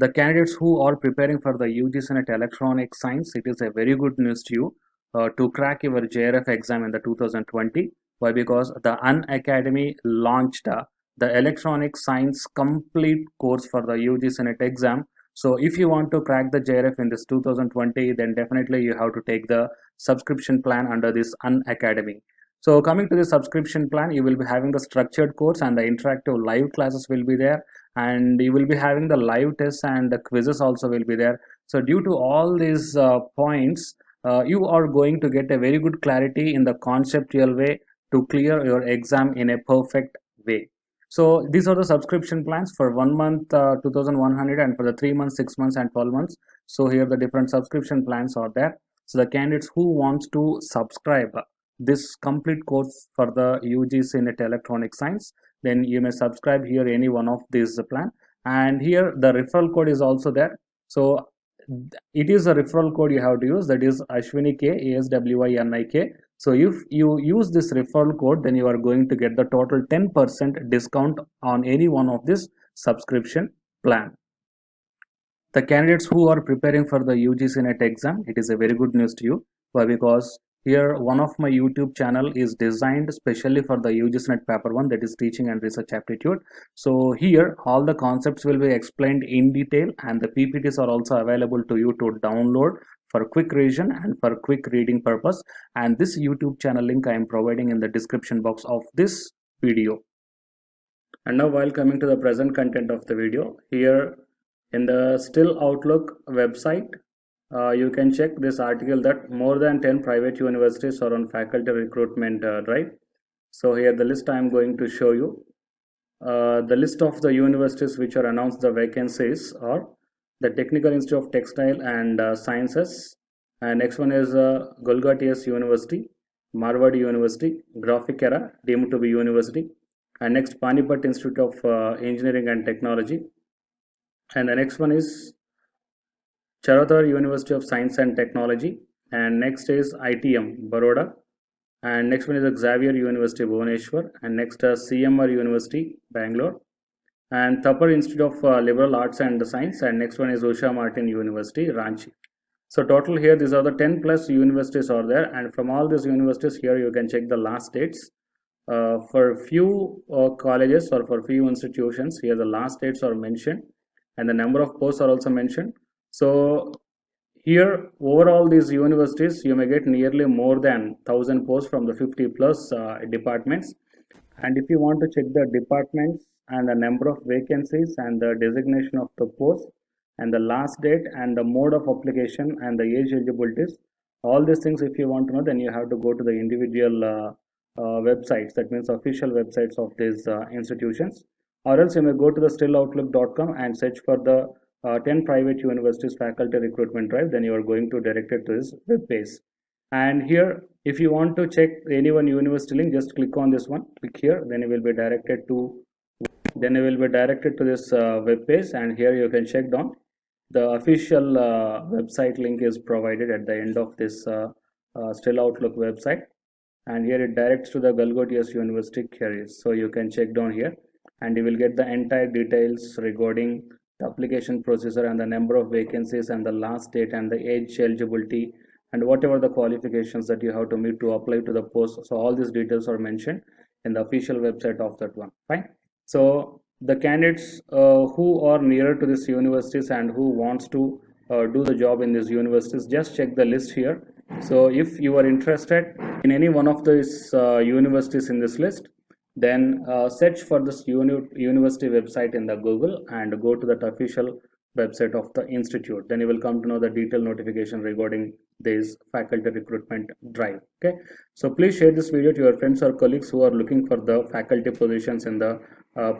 The candidates who are preparing for the UG Senate Electronic Science, it is a very good news to you to crack your JRF exam in the 2020. Why? Because the Unacademy launched the Electronic Science complete course for the UG Senate exam. So if you want to crack the JRF in this 2020, then definitely you have to take the subscription plan under this Unacademy. So coming to the subscription plan, you will be having the structured course and the interactive live classes will be there, and you will be having the live tests and the quizzes also will be there. So due to all these points, you are going to get a very good clarity in the conceptual way to clear your exam in a perfect way. So these are the subscription plans for 1 month 2100, and for the 3 months, 6 months and 12 months. So here the different subscription plans are there. So the candidates who wants to subscribe this complete course for the UG Senate Electronic Science, then you may subscribe here any one of these plan, and here the referral code is also there. So it is a referral code you have to use, that is Ashwini K, ASWINIK. So if you use this referral code, then you are going to get the total 10% discount on any one of this subscription plan. The candidates who are preparing for the UG Senate exam, it is a very good news to you. Why? Because here one of my YouTube channel is designed specially for the UG Senate paper 1, that is teaching and research aptitude. So here all the concepts will be explained in detail, and the PPTs are also available to you to download for quick revision and for quick reading purpose. And this YouTube channel link I am providing in the description box of this video. And now while coming to the present content of the video, here in the Still Outlook website, you can check this article that more than 10 private universities are on faculty recruitment drive. So here the list I am going to show you. The list of the universities which are announced the vacancies are the Technical Institute of Textile and Sciences, and next one is Golga TS University, Marwadi University, Graphic Era deemed to be university, and next Panipat Institute of Engineering and Technology, and the next one is Charodhar University of Science and Technology, and next is ITM Baroda, and next one is Xavier University Bhubaneswar, and next CMR University Bangalore, and Thapar Institute of Liberal Arts and Science, and next one is Usha Martin University Ranchi. So total here these are the 10 plus universities are there, and from all these universities here you can check the last dates. For few colleges or for few institutions, here the last dates are mentioned and the number of posts are also mentioned. So here overall these universities you may get nearly more than 1000 posts from the 50 plus departments. And if you want to check the departments and the number of vacancies and the designation of the post and the last date and the mode of application and the age eligibilities, all these things if you want to know, then you have to go to the individual websites, that means official websites of these institutions, or else you may go to the stilloutlook.com and search for the 10 private universities faculty recruitment drive, then you are going to directed to this web page. And here if you want to check any one university link, just click on this one, click here, then you will be directed to this web page, and here you can check down the official website link is provided at the end of this Still Outlook website, and here it directs to the Golga TS University queries. So you can check down here and you will get the entire details regarding the application procedure and the number of vacancies and the last date and the age eligibility and whatever the qualifications that you have to meet to apply to the post. So all these details are mentioned in the official website of that one. Fine. So the candidates who are nearer to these universities and who wants to do the job in these universities, just check the list here. So if you are interested in any one of these universities in this list, then search for this university website in the Google and go to that official website of the institute, then you will come to know the detailed notification regarding this faculty recruitment drive. Okay, so please share this video to your friends or colleagues who are looking for the faculty positions in the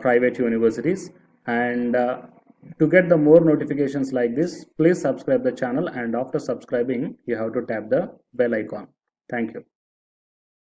private universities, and to get the more notifications like this, please subscribe the channel, and after subscribing you have to tap the bell icon. Thank you.